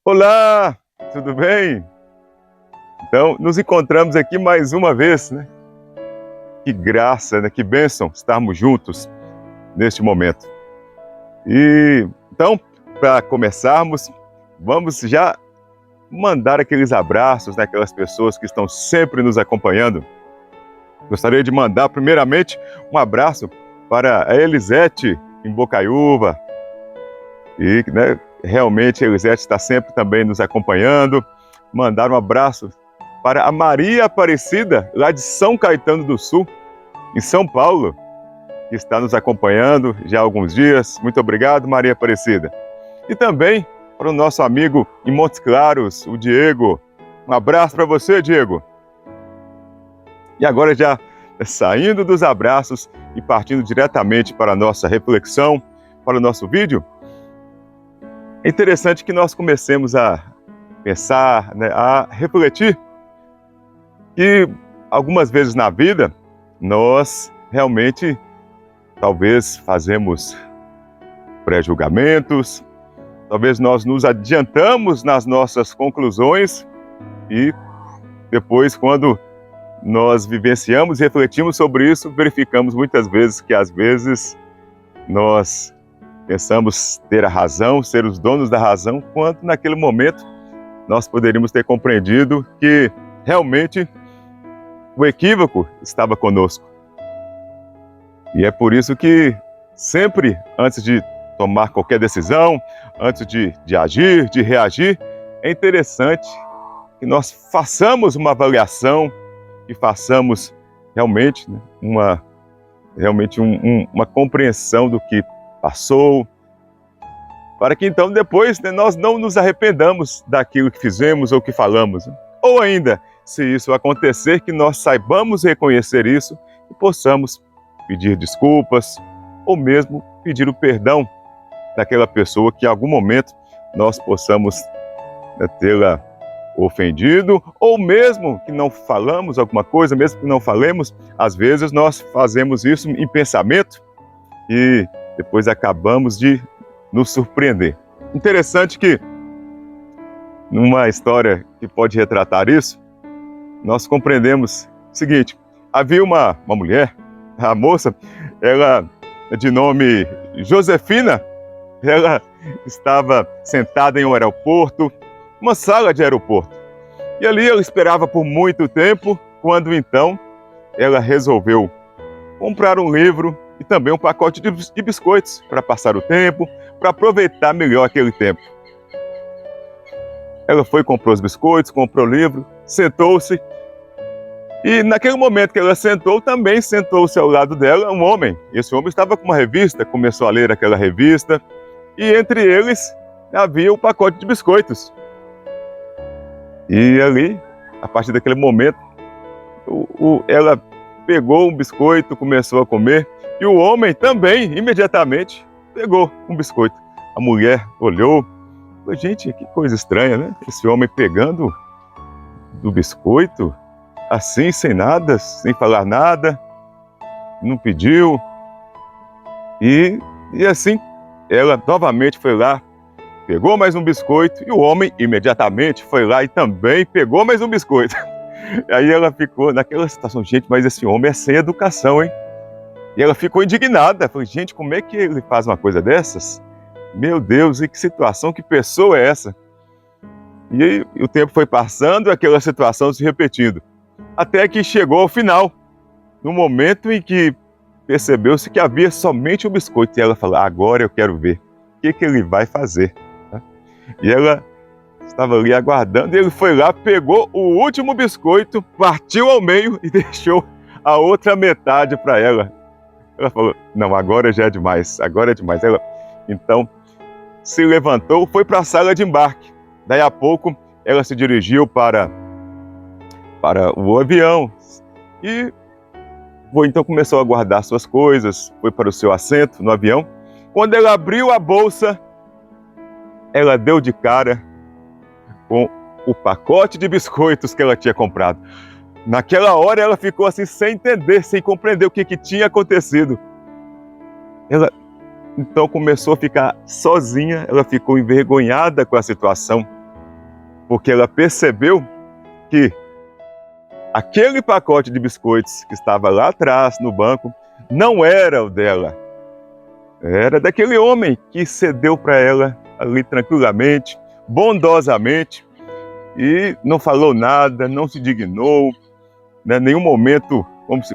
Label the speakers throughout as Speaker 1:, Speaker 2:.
Speaker 1: Olá, tudo bem? Então, nos encontramos aqui mais uma vez, né? Que graça, né? Que bênção estarmos juntos neste momento. E então, para começarmos, vamos já mandar aqueles abraços naquelas pessoas que estão sempre nos acompanhando. Gostaria de mandar, primeiramente, um abraço para a Elisete em Bocaiúva. E, né, realmente a Elisete está sempre também nos acompanhando. Mandar um abraço para a Maria Aparecida, lá de São Caetano do Sul, em São Paulo, que está nos acompanhando já há alguns dias. Muito obrigado, Maria Aparecida. E também para o nosso amigo em Montes Claros, o Diego. Um abraço para você, Diego. E agora já saindo dos abraços e partindo diretamente para a nossa reflexão, para o nosso vídeo, é interessante que nós comecemos a pensar, né, a refletir que algumas vezes na vida nós realmente talvez fazemos pré-julgamentos, talvez nós nos adiantamos nas nossas conclusões e depois, quando nós vivenciamos e refletimos sobre isso, verificamos muitas vezes que às vezes nós pensamos ter a razão, ser os donos da razão, quando naquele momento nós poderíamos ter compreendido que realmente o equívoco estava conosco. E é por isso que sempre, antes de tomar qualquer decisão, antes de agir, de reagir, é interessante que nós façamos uma avaliação e façamos realmente, né, uma compreensão do que passou, para que então depois, né, nós não nos arrependamos daquilo que fizemos ou que falamos. Ou ainda, se isso acontecer, que nós saibamos reconhecer isso e possamos pedir desculpas ou mesmo pedir o perdão daquela pessoa que em algum momento nós possamos, né, tê-la ofendido, ou mesmo que não falamos alguma coisa, mesmo que não falemos, às vezes nós fazemos isso em pensamento e depois acabamos de nos surpreender. Interessante que, numa história que pode retratar isso, nós compreendemos o seguinte: havia uma mulher, a moça, ela de nome Josefina, ela estava sentada em um aeroporto, uma sala de aeroporto, e ali ela esperava por muito tempo, quando então ela resolveu comprar um livro e também um pacote de biscoitos para passar o tempo, para aproveitar melhor aquele tempo. Ela foi, comprou os biscoitos, comprou o livro, sentou-se, e naquele momento que ela sentou, também sentou-se ao lado dela um homem. Esse homem estava com uma revista, começou a ler aquela revista, e entre eles havia um pacote de biscoitos. E ali, a partir daquele momento, ela pegou um biscoito, começou a comer, e o homem também, imediatamente, pegou um biscoito. A mulher olhou, falou: gente, que coisa estranha, né? Esse homem pegando do biscoito, assim, sem nada, sem falar nada, não pediu. E assim, ela novamente foi lá, pegou mais um biscoito, e o homem imediatamente foi lá e também pegou mais um biscoito. Aí ela ficou naquela situação: gente, mas esse homem é sem educação, hein? E ela ficou indignada, falou: gente, como é que ele faz uma coisa dessas? Meu Deus, e que situação, que pessoa é essa? E aí o tempo foi passando e aquela situação se repetindo, até que chegou ao final, no momento em que percebeu-se que havia somente um biscoito, e ela falou: agora eu quero ver o que ele vai fazer. E ela estava ali aguardando, e ele foi lá, pegou o último biscoito, partiu ao meio e deixou a outra metade para ela. Ela falou: não, agora já é demais, agora é demais. Ela então se levantou, foi para a sala de embarque. Daí a pouco ela se dirigiu para o avião e então começou a guardar suas coisas, foi para o seu assento no avião. Quando ela abriu a bolsa, ela deu de cara com o pacote de biscoitos que ela tinha comprado. Naquela hora ela ficou assim, sem entender, sem compreender o que tinha acontecido. Ela então começou a ficar sozinha, ela ficou envergonhada com a situação. porque ela percebeu que aquele pacote de biscoitos que estava lá atrás no banco não era o dela. Era daquele homem que cedeu para ela ali tranquilamente, bondosamente, e não falou nada, não se dignou, né? Nenhum momento,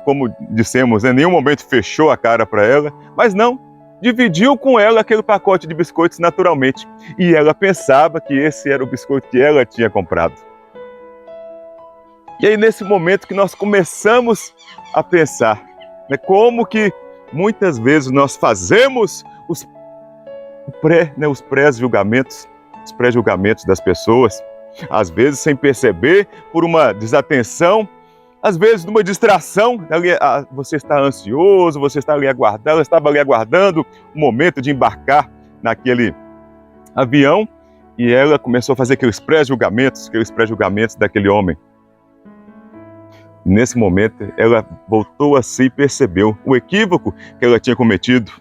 Speaker 1: como dissemos, né? Nenhum momento fechou a cara para ela, mas não, dividiu com ela aquele pacote de biscoitos naturalmente. E ela pensava que esse era o biscoito que ela tinha comprado. E aí, nesse momento que nós começamos a pensar, né, como que muitas vezes nós fazemos os pré-julgamentos, os pré-julgamentos das pessoas, às vezes sem perceber, por uma desatenção, às vezes numa distração. Você está ansioso, você está ali aguardando, ela estava ali aguardando o momento de embarcar naquele avião, e ela começou a fazer aqueles pré-julgamentos daquele homem. Nesse momento, ela voltou a si e percebeu o equívoco que ela tinha cometido.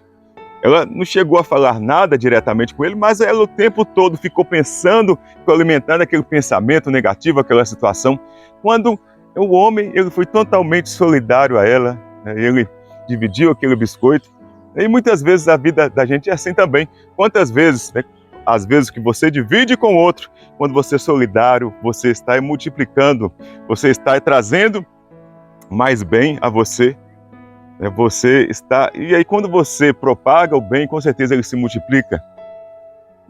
Speaker 1: Ela não chegou a falar nada diretamente com ele, mas ela o tempo todo ficou pensando, ficou alimentando aquele pensamento negativo, aquela situação. Quando o homem, ele foi totalmente solidário a ela, né? Ele dividiu aquele biscoito. E muitas vezes a vida da gente é assim também. Quantas vezes, né? Às vezes que você divide com o outro, quando você é solidário, você está multiplicando, você está trazendo mais bem a você. Você está... E aí quando você propaga o bem, com certeza ele se multiplica.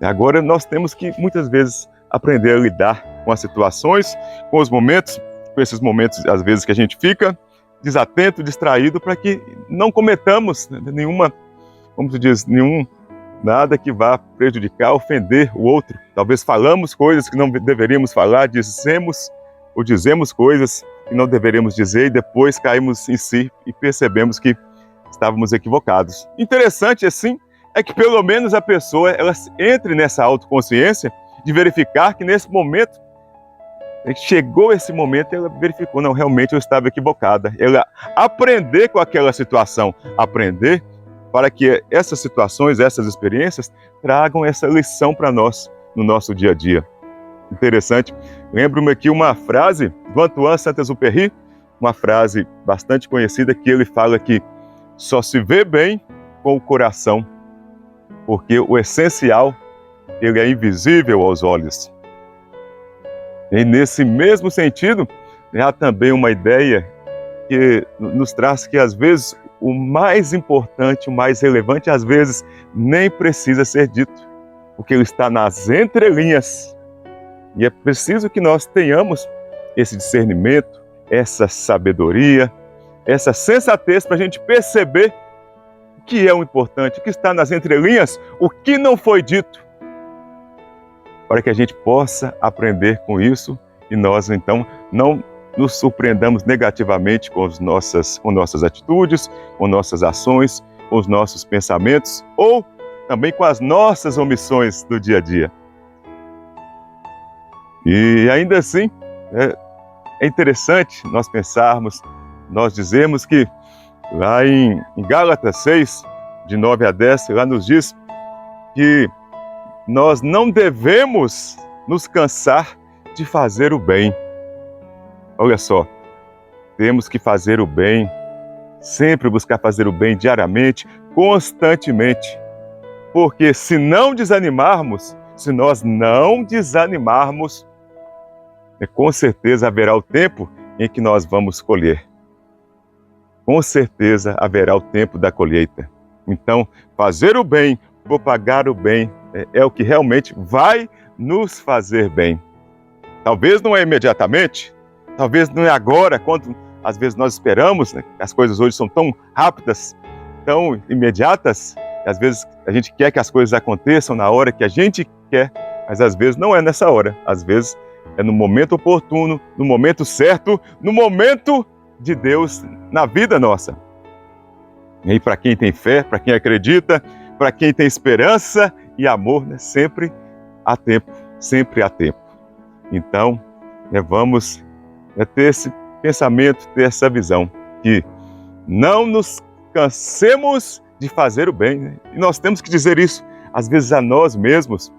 Speaker 1: Agora nós temos que muitas vezes aprender a lidar com as situações, com os momentos, com esses momentos às vezes que a gente fica desatento, distraído, para que não cometamos nenhuma, como se diz, nada que vá prejudicar, ofender o outro. Talvez falamos coisas que não deveríamos falar, dizemos coisas que não deveríamos dizer e depois caímos em si e percebemos que estávamos equivocados. Interessante assim é que pelo menos a pessoa ela entre nessa autoconsciência de verificar que nesse momento, chegou esse momento, ela verificou, não, realmente eu estava equivocada. Ela aprender com aquela situação, aprender para que essas situações, essas experiências tragam essa lição para nós no nosso dia a dia. Interessante. Lembro-me aqui uma frase do Antoine Saint-Exupéry, uma frase bastante conhecida, que ele fala que só se vê bem com o coração, porque o essencial, ele é invisível aos olhos. E nesse mesmo sentido, há também uma ideia que nos traz que às vezes o mais importante, o mais relevante, às vezes nem precisa ser dito, porque ele está nas entrelinhas. E é preciso que nós tenhamos esse discernimento, essa sabedoria, essa sensatez para a gente perceber o que é o importante, o que está nas entrelinhas, o que não foi dito, para que a gente possa aprender com isso e nós então não nos surpreendamos negativamente com nossas atitudes, com nossas ações, com os nossos pensamentos ou também com as nossas omissões do dia a dia. E ainda assim, é interessante nós pensarmos, nós dizemos que lá em Gálatas 6, de 9 a 10, lá nos diz que nós não devemos nos cansar de fazer o bem. Olha só, temos que fazer o bem, sempre buscar fazer o bem diariamente, constantemente. Porque se não desanimarmos, se nós não desanimarmos, com certeza haverá o tempo em que nós vamos colher. Com certeza haverá o tempo da colheita. Então, fazer o bem, propagar o bem, é o que realmente vai nos fazer bem. Talvez não é imediatamente, talvez não é agora, quando às vezes nós esperamos, né? As coisas hoje são tão rápidas, tão imediatas, às vezes a gente quer que as coisas aconteçam na hora que a gente quer, mas às vezes não é nessa hora, às vezes é no momento oportuno, no momento certo, no momento de Deus na vida nossa. E aí, para quem tem fé, para quem acredita, para quem tem esperança e amor, né, sempre há tempo, sempre há tempo. Então, vamos ter esse pensamento, ter essa visão, que não nos cansemos de fazer o bem, né? E nós temos que dizer isso, às vezes a nós mesmos,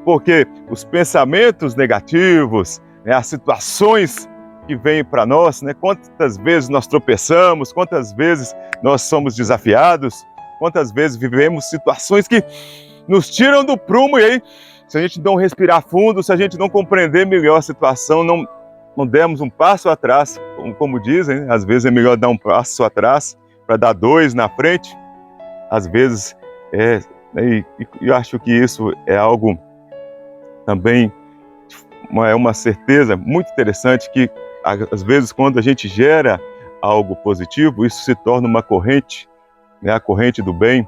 Speaker 1: porque os pensamentos negativos, né, as situações que vêm para nós, né, quantas vezes nós tropeçamos, quantas vezes nós somos desafiados, quantas vezes vivemos situações que nos tiram do prumo, e aí, se a gente não respirar fundo, se a gente não compreender melhor a situação, não dermos um passo atrás, como dizem, né, às vezes é melhor dar um passo atrás para dar dois na frente, às vezes e eu acho que isso é algo também, é uma certeza muito interessante, que às vezes quando a gente gera algo positivo, isso se torna uma corrente, né, a corrente do bem,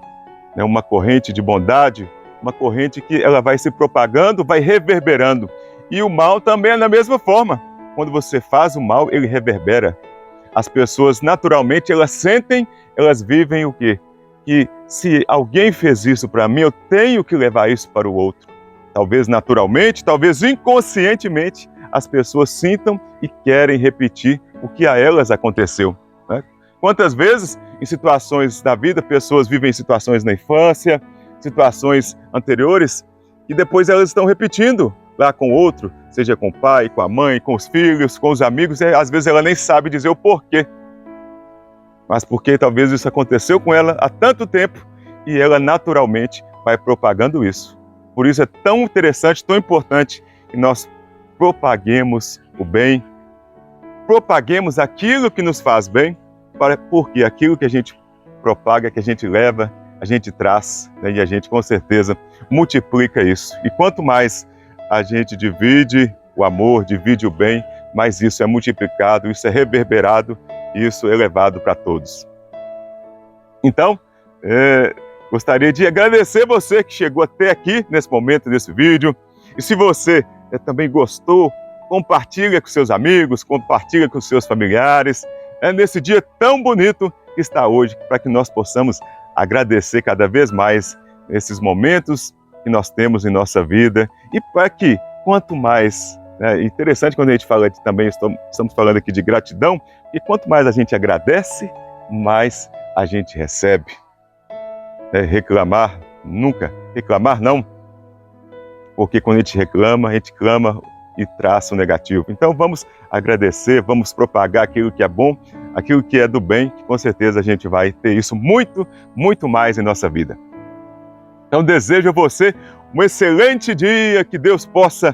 Speaker 1: né, uma corrente de bondade, uma corrente que ela vai se propagando, vai reverberando. E o mal também é da mesma forma. Quando você faz o mal, ele reverbera. As pessoas naturalmente, elas sentem, elas vivem o quê? Que se alguém fez isso para mim, eu tenho que levar isso para o outro. Talvez naturalmente, talvez inconscientemente, as pessoas sintam e querem repetir o que a elas aconteceu, né? Quantas vezes, em situações da vida, pessoas vivem situações na infância, situações anteriores, e depois elas estão repetindo lá com o outro, seja com o pai, com a mãe, com os filhos, com os amigos, e às vezes ela nem sabe dizer o porquê. Mas porque talvez isso aconteceu com ela há tanto tempo, e ela naturalmente vai propagando isso. Por isso é tão interessante, tão importante que nós propaguemos o bem, propaguemos aquilo que nos faz bem, porque aquilo que a gente propaga, que a gente leva, a gente traz, né, e a gente com certeza multiplica isso. E quanto mais a gente divide o amor, divide o bem, mais isso é multiplicado, isso é reverberado, isso é levado para todos. Então, gostaria de agradecer você que chegou até aqui nesse momento desse vídeo. E se você também gostou, compartilha com seus amigos, compartilha com seus familiares, nesse dia tão bonito que está hoje, para que nós possamos agradecer cada vez mais esses momentos que nós temos em nossa vida, e para que quanto mais, interessante quando a gente fala também, estamos falando aqui de gratidão, e quanto mais a gente agradece, mais a gente recebe. Reclamar nunca, reclamar não, porque quando a gente clama e traz o negativo. Então vamos agradecer, vamos propagar aquilo que é bom, aquilo que é do bem, que com certeza a gente vai ter isso muito, muito mais em nossa vida. Então desejo a você um excelente dia, que Deus possa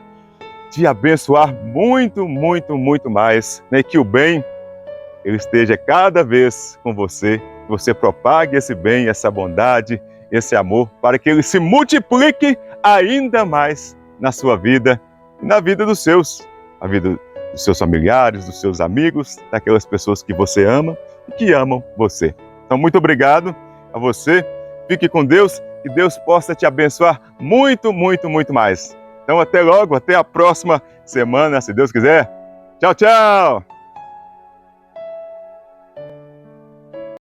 Speaker 1: te abençoar muito, muito, muito mais, né? Que o bem ele esteja cada vez com você, que você propague esse bem, essa bondade, esse amor, para que ele se multiplique ainda mais na sua vida e na vida dos seus, a vida dos seus familiares, dos seus amigos, daquelas pessoas que você ama e que amam você. Então, muito obrigado a você, fique com Deus, que Deus possa te abençoar muito, muito, muito mais. Então, até logo, até a próxima semana, se Deus quiser. Tchau, tchau!